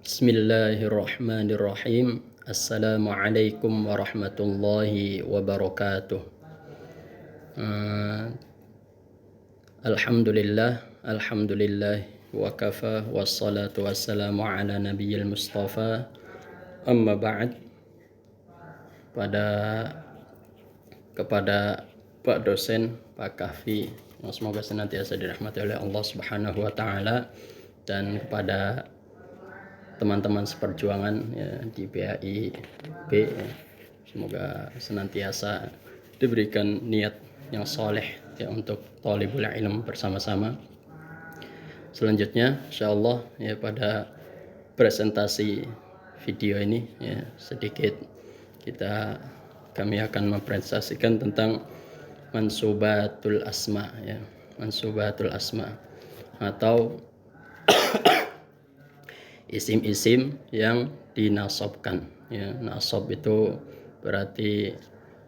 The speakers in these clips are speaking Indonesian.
Bismillahirrahmanirrahim. Assalamualaikum warahmatullahi wabarakatuh. Uh, Alhamdulillah wa kafa wassalatu wassalamu ala nabiyil mustafa. Amma ba'd. Kepada Pak dosen, Pak Kahfi, yang semoga senantiasa dirahmati oleh Allah Subhanahu wa taala, dan kepada teman-teman seperjuangan ya, di BAI B, ya. Semoga senantiasa diberikan niat yang soleh ya untuk thalibul ilm bersama-sama. Selanjutnya insyaallah ya pada presentasi video ini ya sedikit kami akan mempresentasikan tentang mansubatul asma ya, mansubatul asma atau isim-isim yang dinasabkan ya. Nasab itu berarti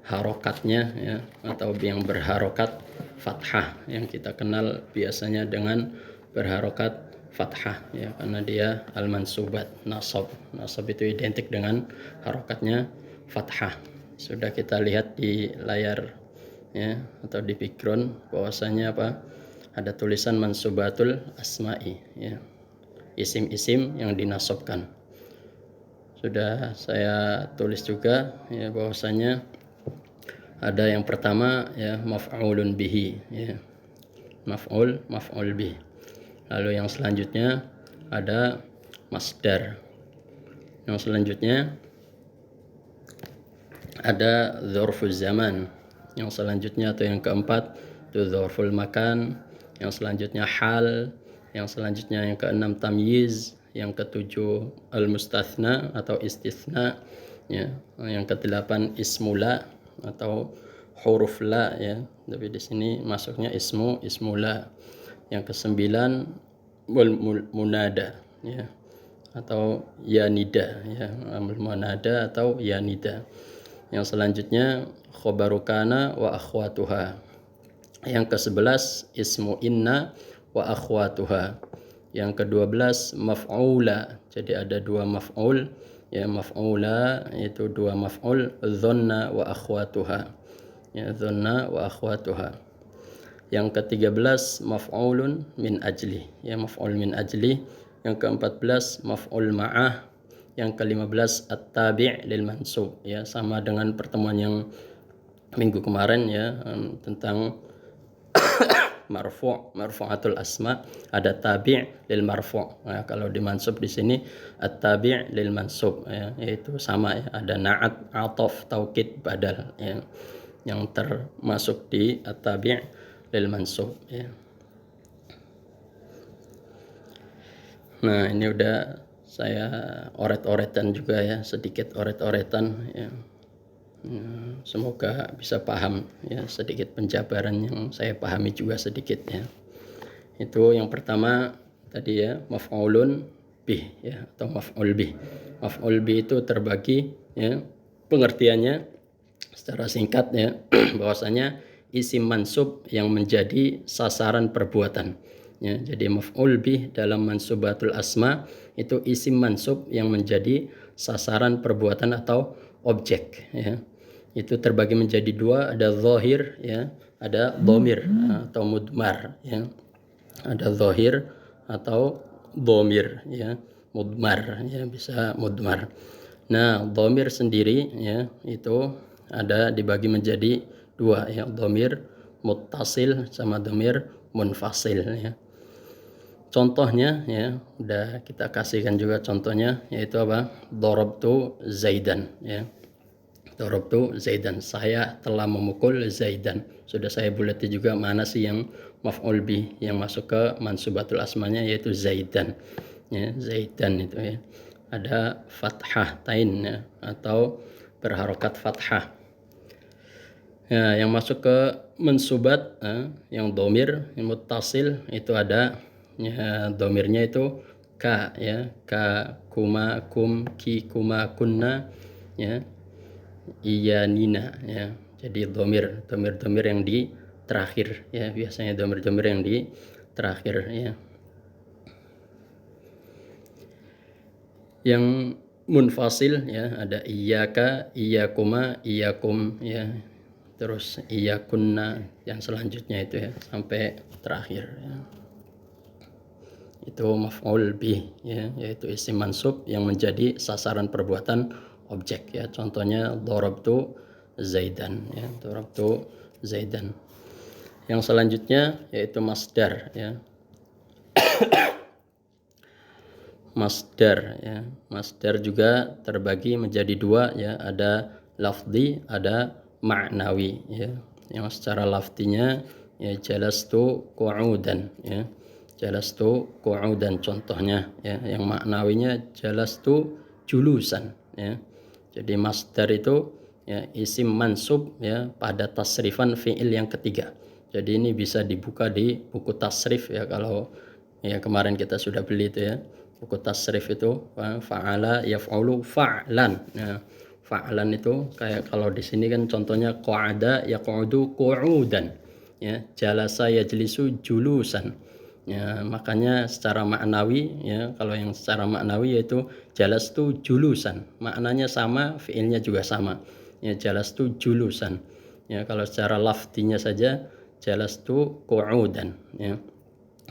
harokatnya ya, atau yang berharokat fathah, yang kita kenal biasanya dengan berharokat fathah ya, karena dia al-mansubat nasab. Nasab itu identik dengan harokatnya fathah. Sudah kita lihat di layar ya, atau di background bahwasanya apa, ada tulisan mansubatul asma'i ya, isim-isim yang dinasabkan. Sudah saya tulis juga ya bahwasanya ada yang pertama ya maf'ulun bihi ya, maf'ul bih. Lalu yang selanjutnya ada masdar. Yang selanjutnya ada dzarfuz zaman. Yang selanjutnya atau yang keempat itu dzarful makan. Yang selanjutnya hal. Yang selanjutnya yang keenam tamyiz, yang ketujuh al-mustathna atau istisna ya, yang kedelapan ismula atau huruf la ya, tapi di sini masuknya ismula. Yang kesembilan munada ya, atau yanida ya, munada atau yanida. Yang selanjutnya khobarukana wa akhwatuha. Yang ke-11 ismu inna wa akhwatuha. Yang ke-12 maf'ula. Jadi ada dua maf'ul ya, maf'ula itu dua maf'ul, dhanna wa akhwatuha ya, dhanna wa akhwatuha. Yang ke-13 maf'ulun min ajli ya, maf'ul min ajli. Yang ke-14 maf'ul ma'ah. Yang ke-15 at-tabi' lil mansub ya, sama dengan pertemuan yang minggu kemarin ya, tentang marfu'atul asma, ada tabi' lil marfu'. Nah, kalau dimansub di sini at-tabi' lil mansub ya, yaitu sama ya, ada na'at, ataf, taukid, badal ya, yang termasuk di at-tabi' lil mansub ya. Nah, ini udah saya oret-oretan juga ya, sedikit oret-oretan ya. Semoga bisa paham ya, sedikit penjabaran yang saya pahami juga sedikit ya. Itu yang pertama tadi ya, maf'ulun bih ya, atau maf'ul bih. Maf'ul bih itu terbagi ya, pengertiannya secara singkat ya, bahwasanya isim mansub yang menjadi sasaran perbuatan ya. Jadi maf'ul bih dalam mansubatul asma itu isim mansub yang menjadi sasaran perbuatan atau objek ya. Itu terbagi menjadi dua, ada zahir ya, ada dhamir atau mudmar ya. Ada zahir atau dhamir ya, mudmar ya, bisa mudmar. Nah, dhamir sendiri ya itu ada dibagi menjadi dua ya, dhamir muttasil sama dhamir munfasil ya. Contohnya ya, udah kita kasihkan juga contohnya, yaitu apa? Darabtu Zaidan ya. Darabtu Zaidan, saya telah memukul Zaidan. Sudah saya bulati juga mana sih yang maf'ul bih yang masuk ke mansubatul asmanya, yaitu Zaidan. Ya, Zaidan itu ya. Ada fathah tain ya, atau berharokat fathah. Ya, yang masuk ke mansubat yang domir, yang muttasil itu ada ya, domirnya itu ka ya, ka, kuma, kum, ki, kuma, kunna ya, iya, nina ya. Jadi domir yang di terakhir ya, biasanya domir yang di terakhir ya. Yang munfasil ya ada iyyaka, iyyakuma, iyyakum ya. Terus iyyakunna yang selanjutnya itu ya sampai terakhir ya. Itu maf'ul bih ya, yaitu isim mansub yang menjadi sasaran perbuatan objek ya. Contohnya darabtu zaidan ya, darabtu zaidan. Yang selanjutnya yaitu masdar ya. Masdar ya. Masdar juga terbagi menjadi dua ya, ada lafzi, ada ma'nawi ya. Yang secara lafzinya ya jalastu qu'udan ya. Jalastu qu'udan contohnya ya. Yang maknawinya jalastu julusan ya. Jadi masdar itu ya isim mansub ya pada tasrifan fi'il yang ketiga. Jadi ini bisa dibuka di buku tasrif ya, kalau ya kemarin kita sudah beli itu ya. Buku tasrif itu fa'ala yaf'ulu fa'lan. Nah, fa'lan itu kayak kalau di sini kan contohnya qa'ada yaq'udu qu'udan. Ya, jalasa yajlisu julusan. Ya, makanya secara maknawi ya, kalau yang secara maknawi yaitu jalastu julusan. Maknanya sama, fiilnya juga sama. Ya, jalastu julusan. Ya, kalau secara lafzinya saja jalastu qu'udan ya.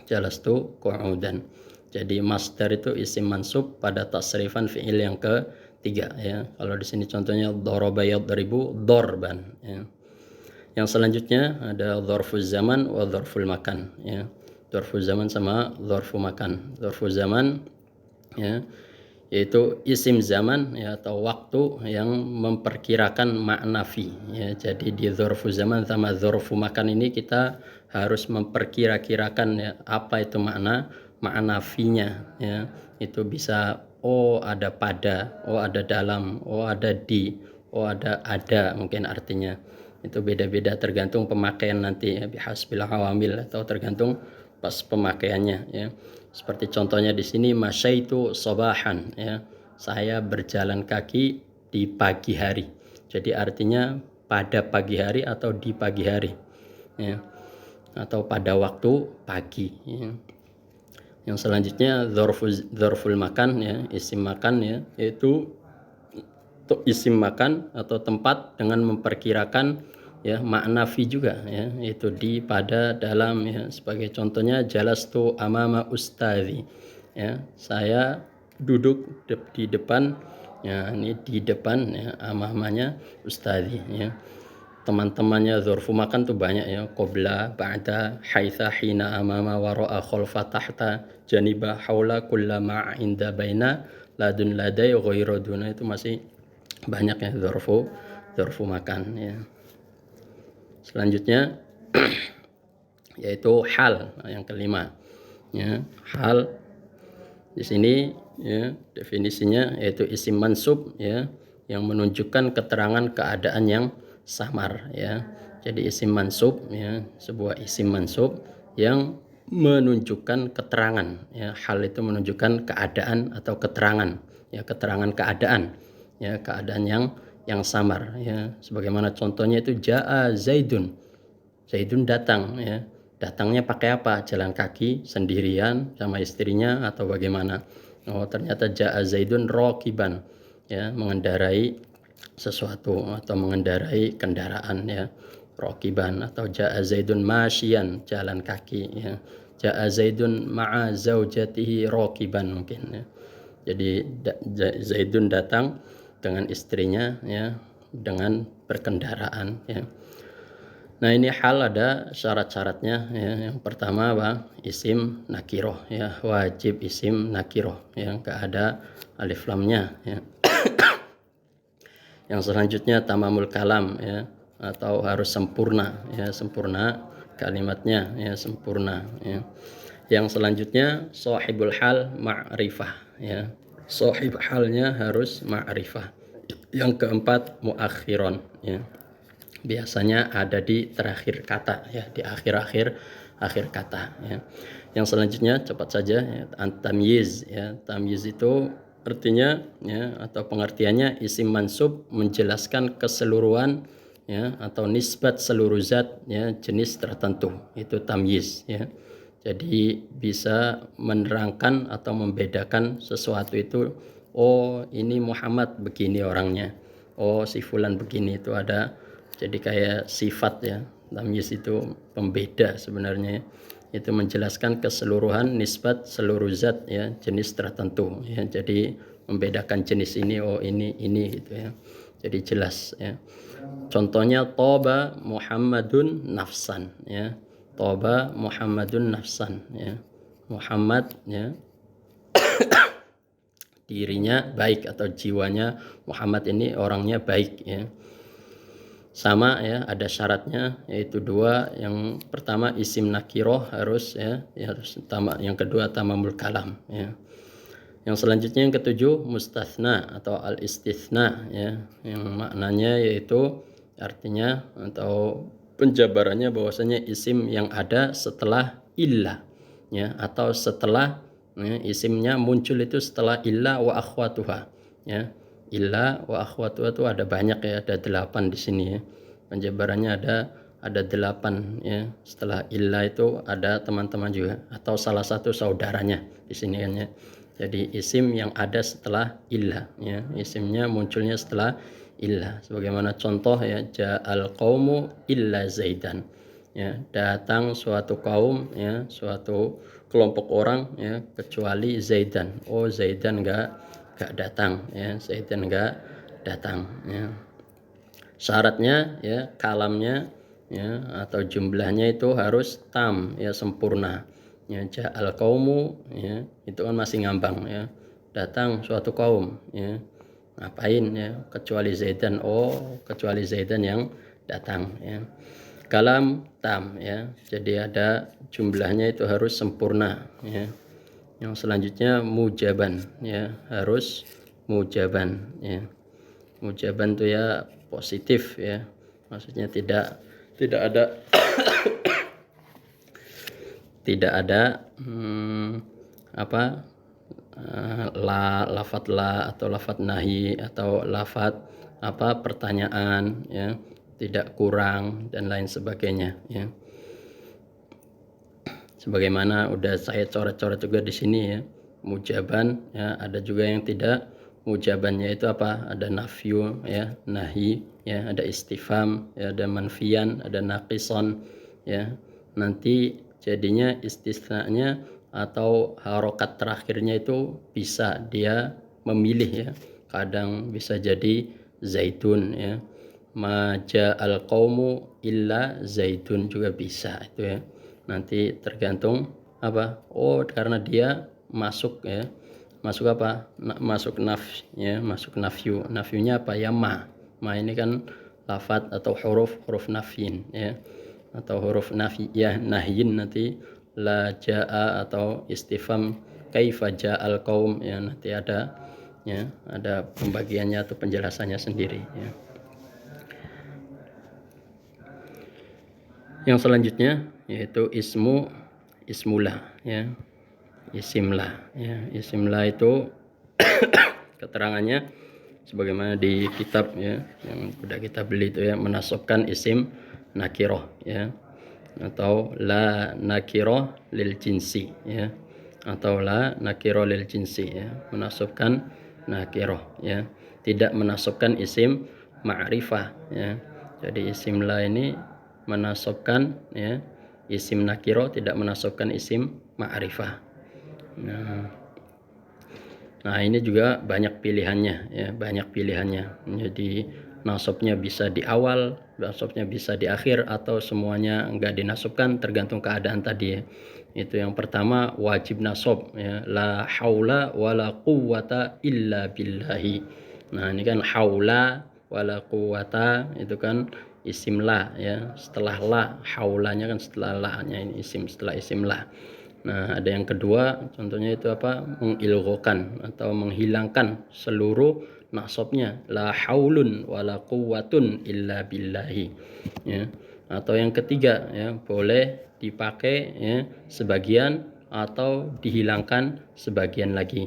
Jalastu qu'udan. Jadi masdar itu isim mansub pada tasrifan fiil yang ketiga ya. Kalau di sini contohnya daraba yadribu darban ya. Yang selanjutnya ada dzarfuz zaman wa dzarful makan ya. Dzarfuz zaman sama dzarfu makan. Dzarfuz zaman ya yaitu isim zaman ya atau waktu yang memperkirakan makna fi ya. Jadi di dzarfuz zaman sama dzarfu makan ini kita harus memperkira-kirakan ya apa itu makna fi-nya ya. Itu bisa ada pada, ada dalam, ada di, ada mungkin artinya. Itu beda-beda tergantung pemakaian nanti ya, bihasbil awamil atau tergantung pas pemakaiannya ya. Seperti contohnya di sini masyaitu sabahan ya. Saya berjalan kaki di pagi hari. Jadi artinya pada pagi hari atau di pagi hari ya. Atau pada waktu pagi ya. Yang selanjutnya dzarful makan ya, isim makan ya, yaitu isim makan atau tempat dengan memperkirakan ya makna fi juga ya, yaitu di, pada, dalam ya. Sebagai contohnya jalastu amama ustadzi ya, saya duduk di depan ya, ini di depan ya, amamanya ustadzi ya. Teman-temannya dzarfu makan tuh banyak ya, qabla, ba'da, haitsa, hina, amama, wara'a, khalfa, tahta, janiba, haula, kullama, inda, baina, ladun, ladai, ghairu, duna. Itu masih banyak ya dzarfu makan ya. Selanjutnya yaitu hal yang kelima ya. Hal di sini ya definisinya yaitu isim mansub ya yang menunjukkan keterangan keadaan yang samar ya. Jadi isim mansub ya, sebuah isim mansub yang menunjukkan keterangan ya. Hal itu menunjukkan keadaan atau keterangan ya, keterangan keadaan ya, keadaan yang samar ya. Sebagaimana contohnya itu jaa zaidun. Zaidun datang ya. Datangnya pakai apa? Jalan kaki sendirian sama istrinya atau bagaimana? Oh, ternyata jaa zaidun raqiban ya, mengendarai sesuatu atau mengendarai kendaraan ya, raqiban. Atau jaa zaidun masyian, jalan kaki ya. Jaa zaidun ma'a zaujatihi raqiban mungkin ya. Jadi zaidun datang dengan istrinya ya, dengan berkendaraan ya. Nah, ini hal ada syarat-syaratnya ya. Yang pertama apa? Isim nakiroh ya, wajib isim nakiroh ya, enggak ada alif lamnya ya. Yang selanjutnya tamamul kalam ya, atau harus sempurna ya, sempurna kalimatnya ya, sempurna ya. Yang selanjutnya sahibul hal ma'rifah ya. Sahib halnya harus ma'rifah. Yang keempat muakhiron ya. Biasanya ada di terakhir kata ya, di akhir kata ya. Yang selanjutnya cepat saja ya, tamyiz ya. Tamyiz itu artinya ya atau pengertiannya isim mansub menjelaskan keseluruhan ya atau nisbat seluruh zat ya, jenis tertentu. Itu tamyiz ya. Jadi bisa menerangkan atau membedakan sesuatu itu, oh ini Muhammad begini orangnya, oh si fulan begini. Itu ada jadi kayak sifat ya. Tamyiz itu pembeda sebenarnya, itu menjelaskan keseluruhan nisbat seluruh zat ya, jenis tertentu ya. Jadi membedakan jenis ini, oh ini gitu ya. Jadi jelas ya. Contohnya toba Muhammadun nafsan ya. Toba Muhammadun nafsan ya. Muhammad ya, dirinya baik atau jiwanya Muhammad ini orangnya baik ya. Sama ya, ada syaratnya yaitu dua. Yang pertama isim nakiroh harus ya, harus yang kedua tamamul kalam ya. Yang selanjutnya yang ketujuh mustathna atau al istithna ya, yang maknanya yaitu artinya atau penjabarannya bahwasanya isim yang ada setelah illa ya, atau setelah ya, isimnya muncul itu setelah illa wa akhwatuha ya. Illa wa akhwatuha itu ada banyak ya, ada 8 di sini ya. Penjabarannya ada 8 ya. Setelah illa itu ada teman-teman juga atau salah satu saudaranya di sini kan ya. Jadi isim yang ada setelah illa ya, isimnya munculnya setelah illa. Sebagaimana contoh ya, ja'al qaumu illa zaidan ya, datang suatu kaum ya, suatu kelompok orang ya, kecuali zaidan. Oh zaidan enggak datang ya, zaidan enggak datang ya. Syaratnya ya, kalamnya ya atau jumlahnya itu harus tam ya, sempurna ya. Ja'al qaumu ya, itu kan masih ngambang ya, datang suatu kaum ya, ngapain ya, kecuali zaidan, oh kecuali zaidan yang datang ya. Kalam tam ya, jadi ada jumlahnya itu harus sempurna ya. Yang selanjutnya mujaban ya, harus mujaban ya. Mujaban itu ya positif ya, maksudnya tidak ada tidak ada lafat la atau lafat nahi atau lafat pertanyaan ya, tidak kurang dan lain sebagainya ya. Sebagaimana udah saya coret-coret juga di sini ya, mujaban ya, ada juga yang tidak mujabannya itu ada nafyu ya, nahi ya, ada istifham ya, ada manfian, ada naqison ya. Nanti jadinya istisnanya atau harokat terakhirnya itu bisa dia memilih ya, kadang bisa jadi zaitun ya, ma ja'al qaumu illa zaitun juga bisa itu ya. Nanti tergantung oh karena dia masuk ya, masuk masuk naf ya, masuk nafyu. Nafyunya ya, ma ini kan lafat atau huruf nafyin ya, atau huruf nafi ya, nahyin. Nanti la jaa atau istifham kaifa ja'al qaum ya, nanti ada ya, ada pembagiannya atau penjelasannya sendiri ya. Yang selanjutnya yaitu ismullah ya, isimlah ya. Isimlah itu keterangannya sebagaimana di kitab ya yang sudah kita beli itu ya, menasabkan isim nakiroh ya, atau la nakiroh lil jinsi ya, atau la nakiroh lil jinsi ya, menasabkan nakiroh ya, tidak menasabkan isim ma'rifah ya. Jadi isim la ini menasabkan ya isim nakiro, tidak menasabkan isim ma'rifah. Nah ini juga banyak pilihannya ya, banyak pilihannya. Jadi nasabnya bisa di awal, nasabnya bisa di akhir, atau semuanya enggak dinasabkan, tergantung keadaan tadi ya. Itu yang pertama wajib nasab ya, la haula wala quwwata illa billahi. Nah ini kan haula wala quwwata itu kan isim la ya, setelah la, haulanya kan setelah la-nya, ini isim setelah isim la. Nah ada yang kedua, contohnya itu mengilghokan atau menghilangkan seluruh nasabnya, la haulun wala quwwatun illa billahi ya. Atau yang ketiga ya, boleh dipakai ya sebagian atau dihilangkan sebagian lagi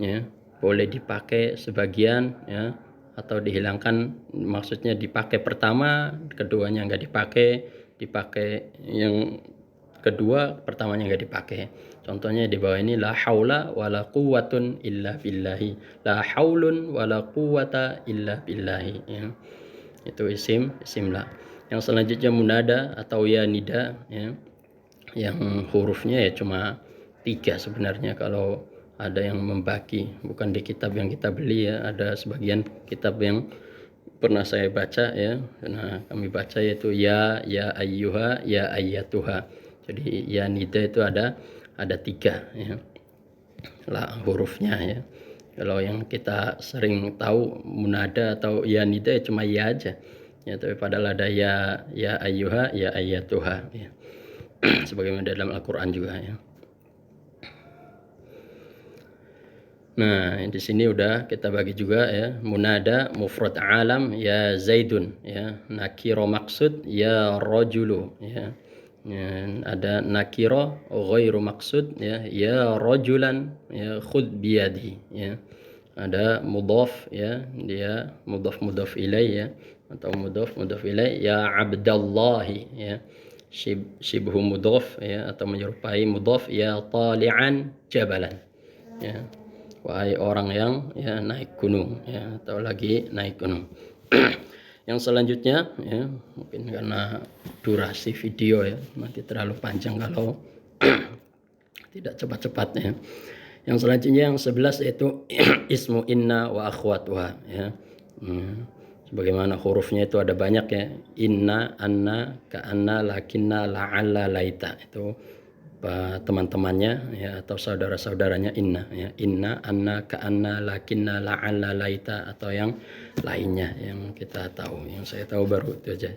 ya. Boleh dipakai sebagian ya, atau dihilangkan, maksudnya dipakai pertama, keduanya enggak dipakai, dipakai yang kedua pertamanya nggak dipakai. Contohnya di bawah ini, la haula wala quwwatun illa billahi, la haulun wala quwwata illa billahi, ya. Itu isim la. Yang selanjutnya munada atau ya nida, ya, yang hurufnya ya cuma 3 sebenarnya kalau ada yang membagi, bukan di kitab yang kita beli ya, ada sebagian kitab yang pernah saya baca ya. Nah, kami baca yaitu ya ayyuha, ya ayyatuha. Jadi ya nida itu ada 3 ya. Lah hurufnya ya. Kalau yang kita sering tahu munada atau ya nida ya cuma ya aja. Ya, tapi padahal ada ya ayyuha, ya ayyatuha ya. Sebagaimana dalam Al-Qur'an juga ya. Nah, di sini udah kita bagi juga ya, munada mufrad alam ya Zaidun ya, nakiro maksud ya rajulu ya. Ada nakiro ghairu maksud ya rajulan ya khudh biyadi ya. Ada mudhaf ya, dia mudhaf ilai ya, atau mudhaf ilai ya abdallahi ya. Shibhu mudhaf ya, atau menyerupai mudhaf ya tali'an jabalan ya. Wahai orang yang ya naik gunung ya, atau lagi naik gunung. Yang selanjutnya ya, mungkin karena durasi video ya nanti terlalu panjang kalau tidak cepat-cepat ya. Yang selanjutnya yang 11 yaitu ismu inna wa akhwatuha ya. Sebagaimana hurufnya itu ada banyak ya, inna, anna, ka'anna, lakinna, la'alla, laita, itu teman-temannya ya, atau saudara-saudaranya inna ya, inna, anna, ka'anna, lakinna, la'alla, laita, atau yang lainnya yang kita tahu, yang saya tahu baru itu aja.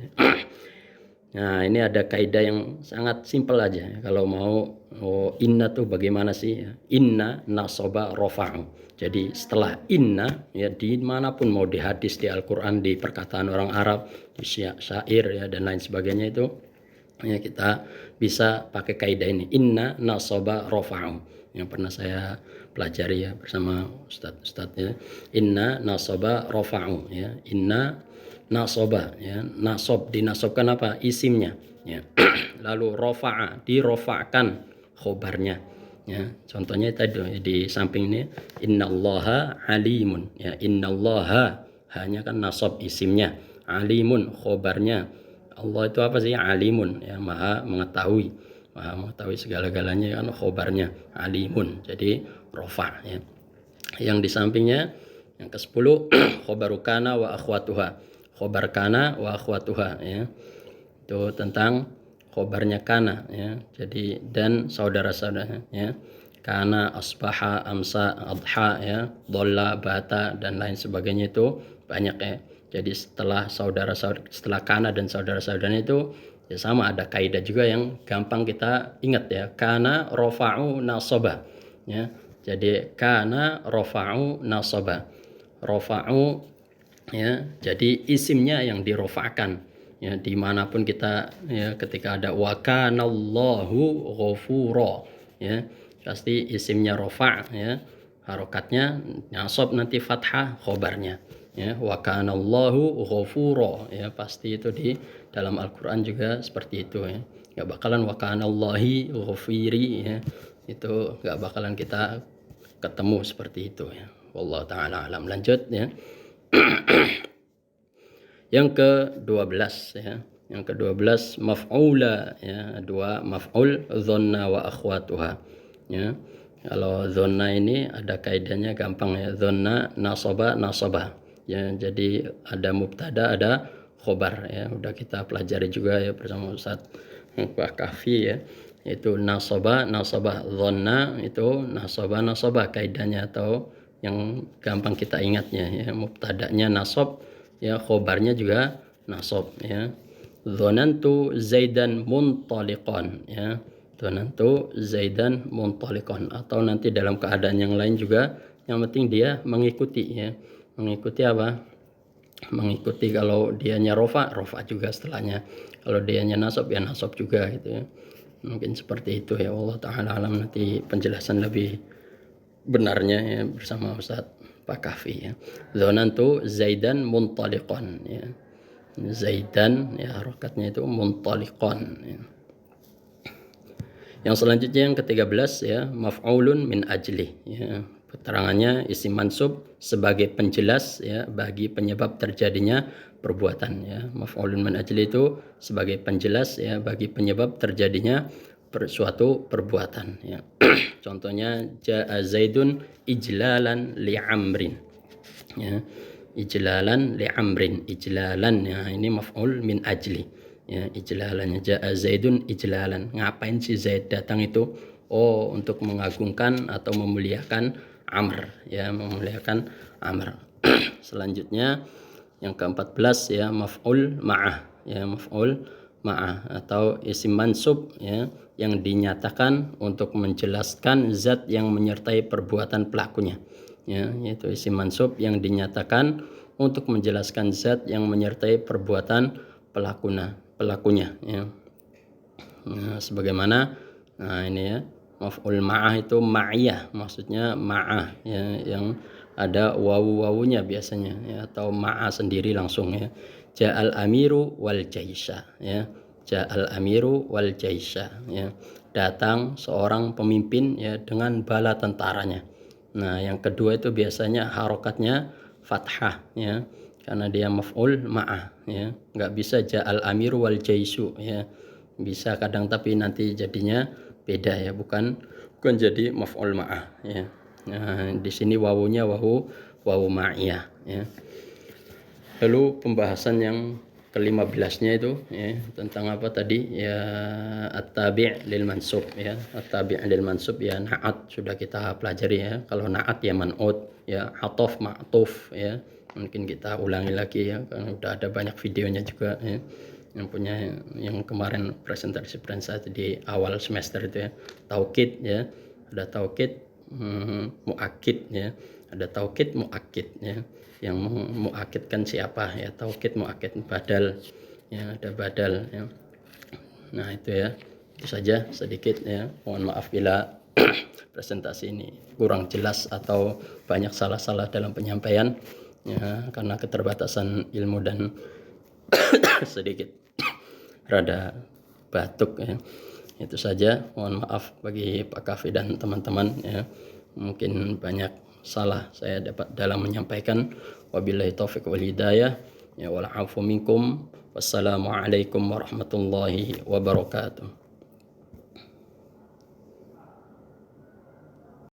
Nah, ini ada kaidah yang sangat simpel aja. Kalau mau inna tuh bagaimana sih? Inna nasoba rofa'u. Jadi setelah inna ya, dimanapun mau di hadis, di Al-Quran, di perkataan orang Arab, di syair ya dan lain sebagainya itu ya, kita bisa pakai kaidah ini, inna nasoba rofa'u, yang pernah saya pelajari ya bersama ustadz ya. Inna nasoba rofa'u ya, inna nasoba ya, nasob dinasobkan apa? Isimnya ya. Lalu rofa'a dirofa'kan khobarnya ya. Contohnya tadi di samping ini, innallaha alimun ya, innallaha hanya kan nasob isimnya, alimun khobarnya. Allah itu apa sih? Alimun ya, maha mengetahui segala-galanya kan, khobarnya alimun, jadi rofa ya. Yang di sampingnya yang ke-10 khobaru kana wa akhwatuha, khobar kana wa akhwatuha ya, itu tentang khobarnya kana ya, jadi dan saudara-saudaranya ya. Kana, asbaha, amsa, adha ya, dolla, bata dan lain sebagainya itu banyak ya. Jadi setelah setelah kana dan saudara-saudaranya itu ya sama, ada kaidah juga yang gampang kita ingat ya. Kana rofa'u nasoba ya. Jadi kana rofa'u nasoba. Rofa'u ya, jadi isimnya yang dirofa'kan ya, dimanapun kita ya, ketika ada wa kanallahu ghafura ya, pasti isimnya rofa ya, harokatnya nasab nanti fathah khobarnya ya, wa kanallahu ghafura ya, pasti itu di dalam Al-Quran juga seperti itu ya. Gak bakalan wa kanallahi ghafiri ya, itu gak bakalan kita ketemu seperti itu ya. Wallahu ta'ala alam. Lanjut ya. Yang ke-12 ya. Yang ke-12 maf'ula ya, dua maf'ul dhanna wa akhwatuha ya. Kalau dhanna ini ada kaidahnya gampang ya, dhanna nasaba ya. Jadi ada mubtada, ada khobar ya. Udah kita pelajari juga ya bersama Ustaz Pak Kafi ya. Itu nasaba dhanna, itu nasaba kaidahnya, atau yang gampang kita ingatnya ya, mubtadanya nasab ya, khobarnya juga nasab ya. Dzanantu Zaidan muntaliqan ya, dzanantu Zaidan muntaliqan, atau nanti dalam keadaan yang lain juga, yang penting dia mengikuti ya. Mengikuti apa? Mengikuti, kalau dianya rofa juga setelahnya, kalau dianya nasab ya nasab juga gitu ya. Mungkin seperti itu ya. Allah ta'ala alam. Nanti penjelasan lebih benarnya ya bersama Ustaz Pak Kafi ya. Dzanantu Zaidan muntaliqan ya. Zaidan ya, harokatnya itu muntaliqan ya. Yang selanjutnya yang ke-13 ya, maf'ulun min ajli ya. Keterangannya isim mansub sebagai penjelas ya bagi penyebab terjadinya perbuatan ya. Maf'ulun min ajli itu sebagai penjelas ya bagi penyebab terjadinya suatu perbuatan ya. Contohnya ja'a Zaidun ijlalan li Amrin ya. Ijlalan li Amrin, ijlalan ya ini maf'ul min ajli ya. Ijlalannya ja'a Zaidun ijlalan, ngapain si Zaid datang itu? Oh, untuk mengagungkan atau memuliakan Amr ya, memuliakan Amr. Selanjutnya yang ke-14 ya, maf'ul ma'ah ya, maf'ul ma'ah atau isim mansub ya yang dinyatakan untuk menjelaskan zat yang menyertai perbuatan pelakunya ya, yaitu isim mansub yang dinyatakan untuk menjelaskan zat yang menyertai perbuatan pelakunya ya. Nah, sebagaimana ini ya, maf'ul ma'ah itu ma'iyah, maksudnya ma'ah ya, yang ada wawu-wawunya biasanya ya, atau ma'ah sendiri langsung ya. Ja'al amiru wal jaisha ya. Ja'al amiru wal jaisha ya. Datang seorang pemimpin ya dengan bala tentaranya. Nah, yang kedua itu biasanya harokatnya fathah ya, karena dia maf'ul ma'ah ya. Nggak bisa ja'al amiru wal jaisu ya. Bisa kadang tapi nanti jadinya beda ya, bukan jadi maf'ul ma'ah ya. Nah, di sini wawunya wawu ma'iyah ya. Lalu pembahasan yang ke-15-nya itu ya, tentang apa tadi ya, at-tabi' lil mansub ya. At-tabi' lil mansub ya, na'at sudah kita pelajari ya. Kalau na'at ya man'ut ya, ataf ma'tuf ya. Mungkin kita ulangi lagi ya, karena udah ada banyak videonya juga ya. Yang kemarin presentasi di awal semester itu ya, taukid ya, ada taukid muakid ya, ada taukid muakid ya, yang muakidkan siapa ya, taukid muakid, badal ya, ada badal ya. Nah itu ya, itu saja sedikit ya, mohon maaf bila presentasi ini kurang jelas atau banyak salah-salah dalam penyampaian ya, karena keterbatasan ilmu dan sedikit rada batuk ya. Itu saja, mohon maaf bagi Pak Kafi dan teman-teman ya, mungkin banyak salah saya dapat dalam menyampaikan. Wabillahi taufiq wal hidayah ya, wal afu minkum. Wassalamualaikum warahmatullahi wabarakatuh.